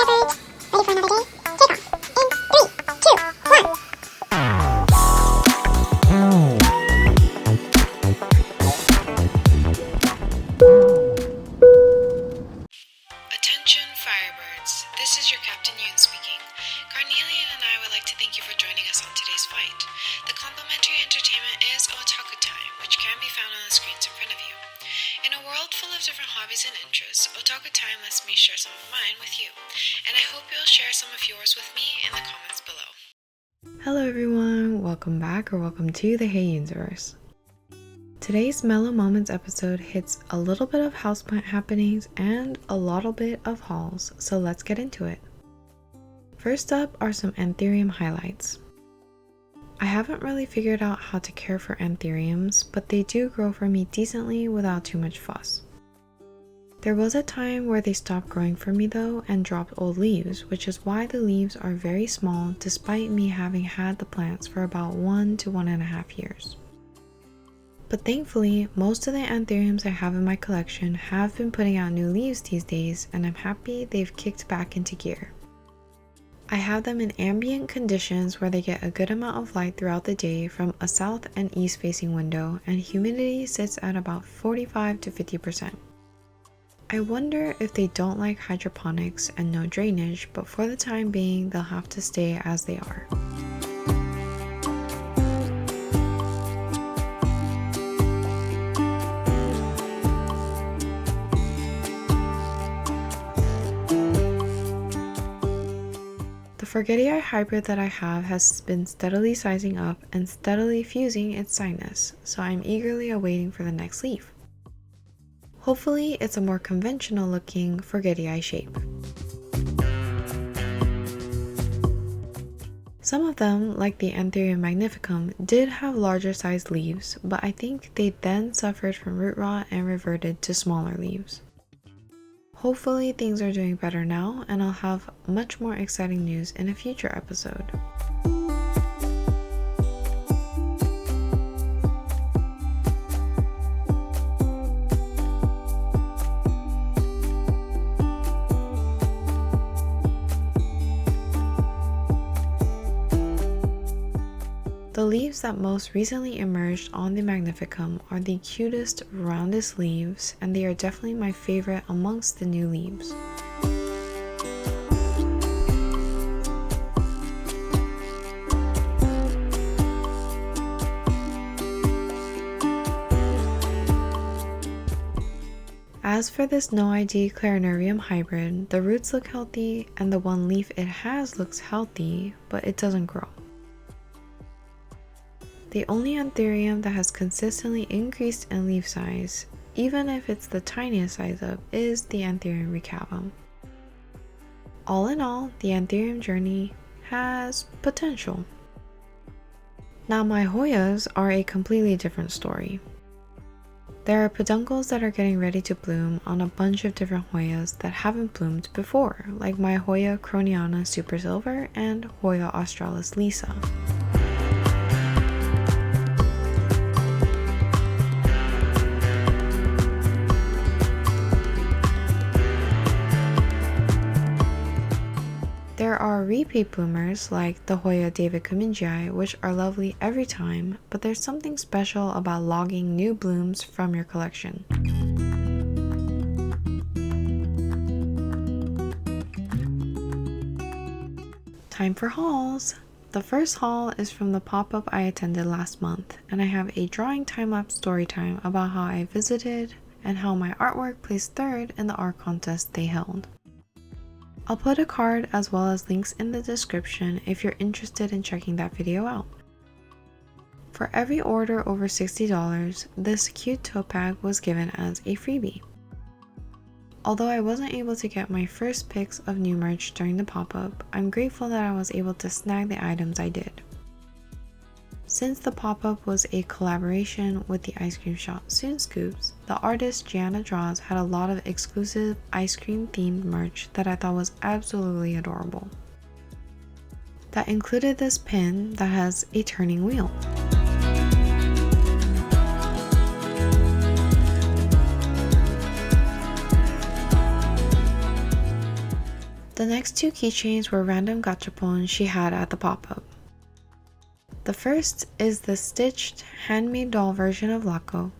Firebirds! Ready for another day? Take off. In 3, 2, 1. Attention Firebirds, this is your Captain Yoon speaking. Carnelian and I would like to thank you for joining us on today's fight. The complimentary entertainment is Otaku Time, which can be found on the screens in front of you. In a world full of different hobbies and interests, Otaku Time lets me share some of mine with you, and I hope you'll share some of yours with me in the comments below. Hello everyone, welcome back or welcome to the HeyEunziverse. Today's Mellow Moments episode hits a little bit of houseplant happenings and a little bit of hauls, so let's get into it. First up are some Anthurium highlights. I haven't really figured out how to care for Anthuriums, but they do grow for me decently without too much fuss. There was a time where they stopped growing for me though and dropped old leaves, which is why the leaves are very small despite me having had the plants for about 1 to 1.5 years. But thankfully, most of the Anthuriums I have in my collection have been putting out new leaves these days, and I'm happy they've kicked back into gear. I have them in ambient conditions where they get a good amount of light throughout the day from a south and east facing window, and humidity sits at about 45 to 50%. I wonder if they don't like hydroponics and no drainage, but for the time being they'll have to stay as they are. The Forgetii hybrid that I have has been steadily sizing up and steadily fusing its sinus, so I'm eagerly awaiting for the next leaf. Hopefully it's a more conventional looking Forgetii shape. Some of them, like the Anthurium magnificum, did have larger sized leaves, but I think they then suffered from root rot and reverted to smaller leaves. Hopefully things are doing better now, and I'll have much more exciting news in a future episode. The leaves that most recently emerged on the Magnificum are the cutest, roundest leaves, and they are definitely my favorite amongst the new leaves. As for this no ID Clarinurium hybrid, the roots look healthy and the one leaf it has looks healthy, but it doesn't grow. The only Anthurium that has consistently increased in leaf size, even if it's the tiniest size up, is the Anthurium recavum. All in all, the Anthurium journey has potential. Now my hoyas are a completely different story. There are peduncles that are getting ready to bloom on a bunch of different hoyas that haven't bloomed before, like my Hoya croniana super silver and Hoya australis lisa. There are repeat bloomers like the Hoya David Kumingii, which are lovely every time, but there's something special about logging new blooms from your collection. Time for hauls! The first haul is from the pop-up I attended last month, and I have a drawing time-lapse story time about how I visited and how my artwork placed third in the art contest they held. I'll put a card as well as links in the description if you're interested in checking that video out. For every order over $60, this cute tote bag was given as a freebie. Although I wasn't able to get my first picks of new merch during the pop-up, I'm grateful that I was able to snag the items I did. Since the pop-up was a collaboration with the ice cream shop Soon Scoops, the artist Gianna Draws had a lot of exclusive ice cream themed merch that I thought was absolutely adorable. That included this pin that has a turning wheel. The The next two keychains were random gachapons she had at the pop-up. The first is the stitched handmade doll version of Lako.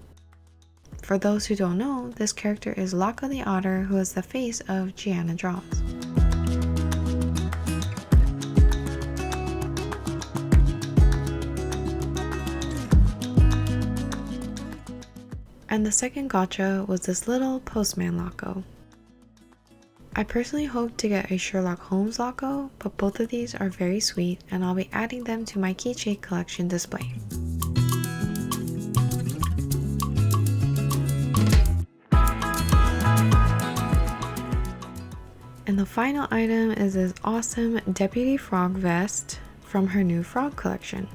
For those who don't know, this character is Lako the Otter, who is the face of Gianna Draws. And the second gacha was this little postman Lako. I personally hope to get a Sherlock Holmes Lako, but both of these are very sweet and I'll be adding them to my keychain collection display. And the final item is this awesome Deputy Frog vest from her new frog collection.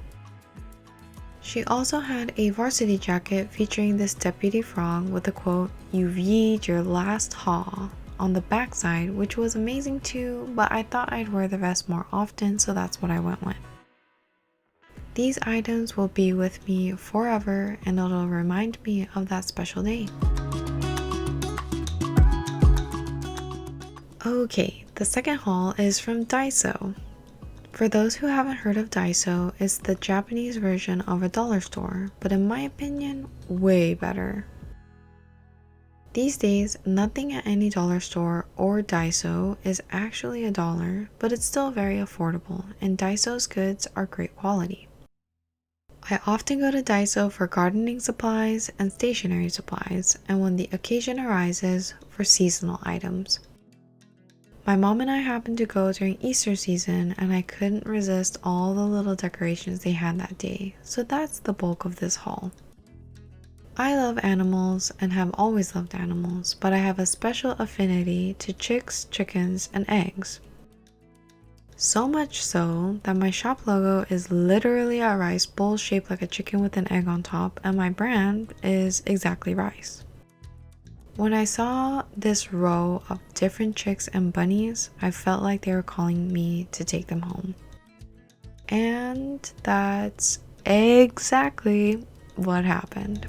She also had a varsity jacket featuring this Deputy Frog with the quote, "You've yeed your last haw," on the backside, which was amazing too, but I thought I'd wear the vest more often, so that's what I went with. These items will be with me forever and it'll remind me of that special day. Okay, the second haul is from Daiso. For those who haven't heard of Daiso, it's the Japanese version of a dollar store, but in my opinion, way better. These days, nothing at any dollar store or Daiso is actually $1, but it's still very affordable, and Daiso's goods are great quality. I often go to Daiso for gardening supplies and stationery supplies, and when the occasion arises, for seasonal items. My mom and I happened to go during Easter season, and I couldn't resist all the little decorations they had that day, so that's the bulk of this haul. I love animals and have always loved animals, but I have a special affinity to chicks, chickens, and eggs. So much so that my shop logo is literally a rice bowl shaped like a chicken with an egg on top, and my brand is exactly rice. When I saw this row of different chicks and bunnies, I felt like they were calling me to take them home. And that's exactly what happened.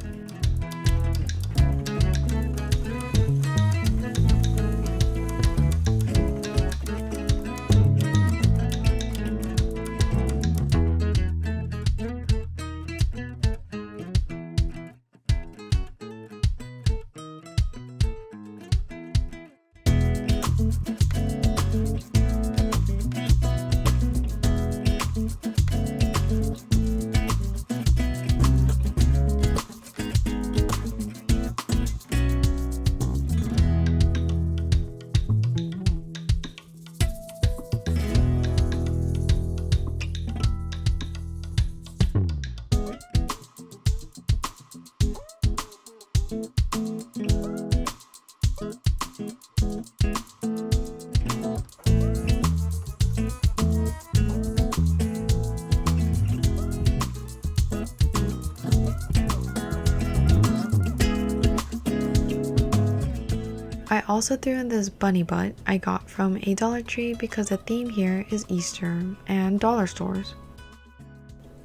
I also threw in this bunny butt I got from a Dollar Tree because the theme here is Easter and dollar stores.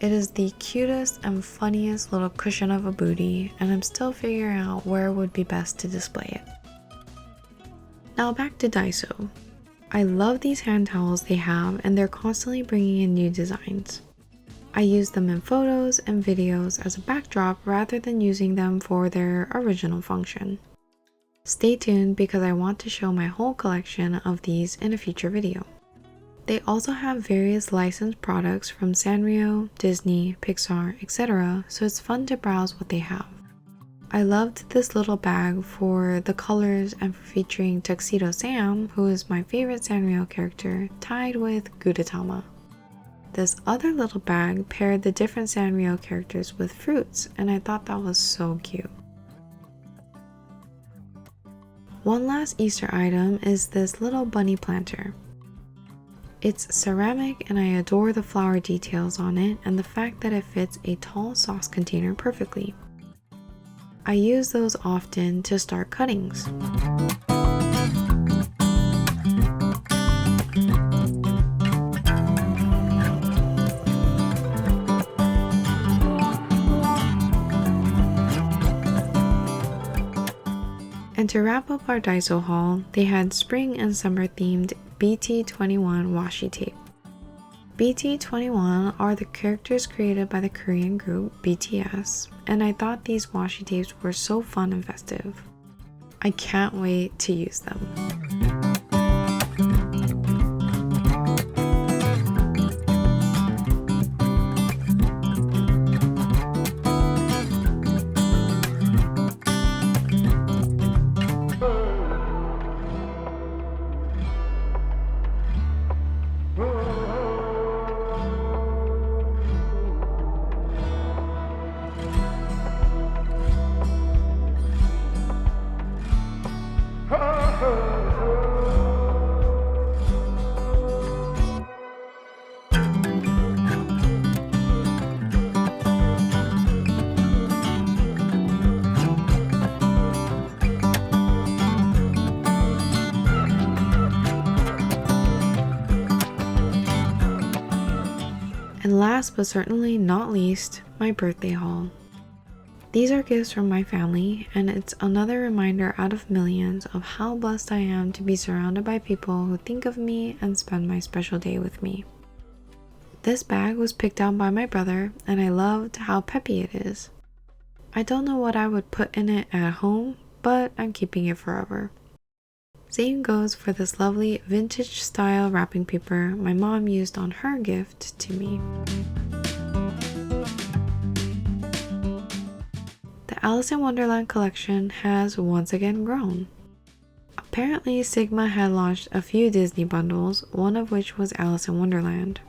It is the cutest and funniest little cushion of a booty, and I'm still figuring out where would be best to display it. Now back to Daiso. I love these hand towels they have, and they're constantly bringing in new designs. I use them in photos and videos as a backdrop rather than using them for their original function. Stay tuned because I want to show my whole collection of these in a future video. They also have various licensed products from Sanrio, Disney, Pixar, etc., so it's fun to browse what they have. I loved this little bag for the colors and for featuring Tuxedo Sam, who is my favorite Sanrio character, tied with Gudetama. This other little bag paired the different Sanrio characters with fruits, and I thought that was so cute. One last Easter item is this little bunny planter. It's ceramic and I adore the flower details on it and the fact that it fits a tall sauce container perfectly. I use those often to start cuttings. And to wrap up our Daiso haul, they had spring and summer themed BT21 washi tape. BT21 are the characters created by the Korean group BTS, and I thought these washi tapes were so fun and festive. I can't wait to use them. And last but certainly not least, my birthday haul. These are gifts from my family, and it's another reminder out of millions of how blessed I am to be surrounded by people who think of me and spend my special day with me. This bag was picked out by my brother, and I loved how peppy it is. I don't know what I would put in it at home, but I'm keeping it forever. Same goes for this lovely vintage style wrapping paper my mom used on her gift to me. The Alice in Wonderland collection has once again grown. Apparently Sigma had launched a few Disney bundles, one of which was Alice in Wonderland.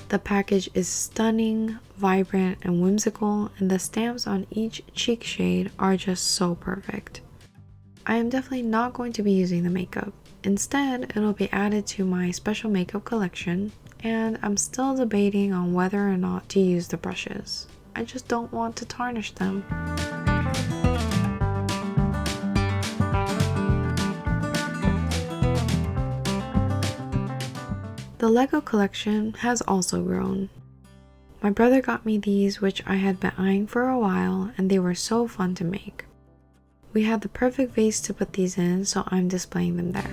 The package is stunning, vibrant, and whimsical, and the stamps on each cheek shade are just so perfect. I am definitely not going to be using the makeup. Instead, it'll be added to my special makeup collection, and I'm still debating on whether or not to use the brushes. I just don't want to tarnish them. The Lego collection has also grown. My brother got me these, which I had been eyeing for a while, and they were so fun to make. We had the perfect vase to put these in, so I'm displaying them there.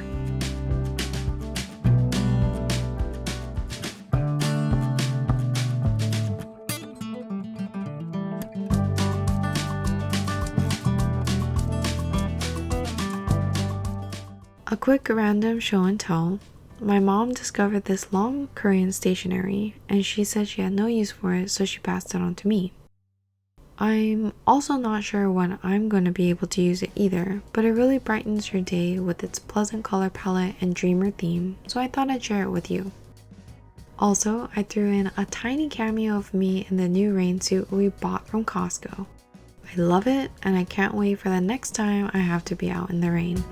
A quick random show and tell. My mom discovered this long Korean stationery, and she said she had no use for it, so she passed it on to me. I'm also not sure when I'm going to be able to use it either, but it really brightens your day with its pleasant color palette and dreamer theme, so I thought I'd share it with you. Also, I threw in a tiny cameo of me in the new rain suit we bought from Costco. I love it, and I can't wait for the next time I have to be out in the rain.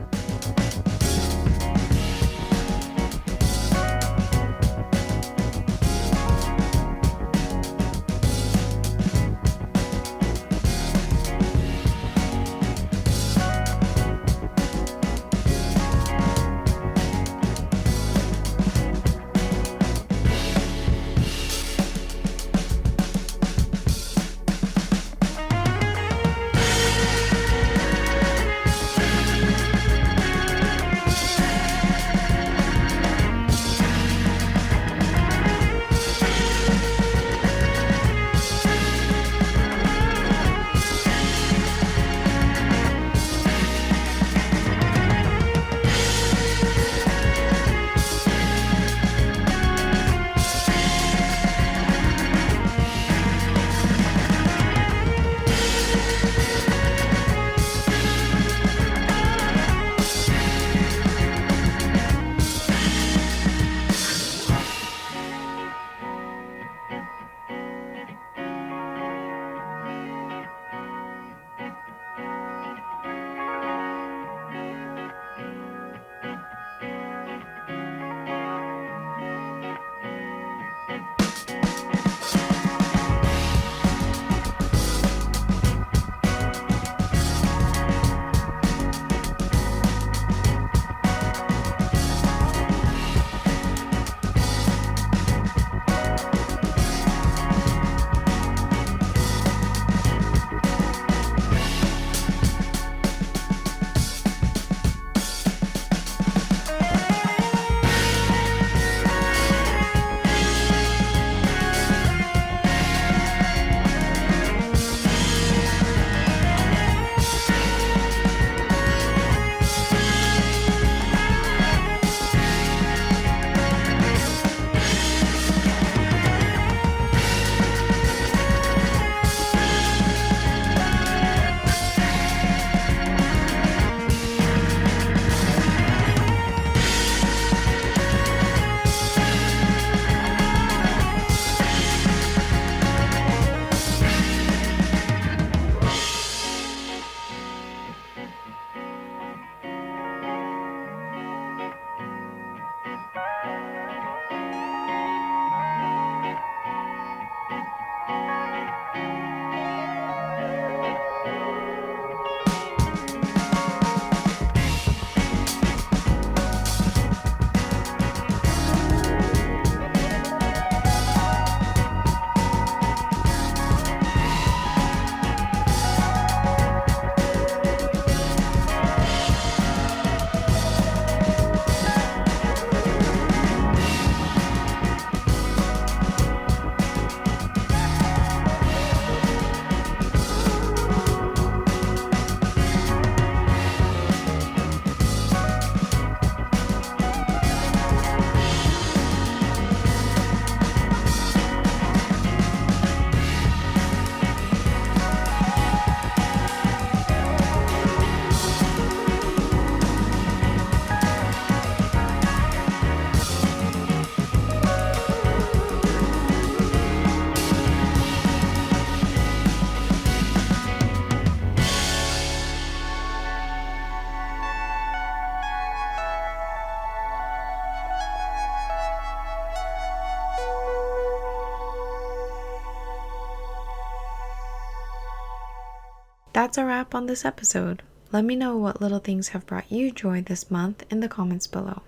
that's a wrap on this episode. Let me know what little things have brought you joy this month in the comments below.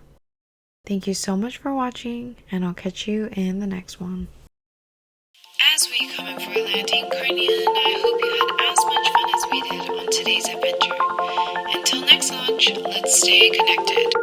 Thank you so much for watching, and I'll catch you in the next one. As we come in for a landing, Carnelia and I hope you had as much fun as we did on today's adventure. Until next launch, let's stay connected.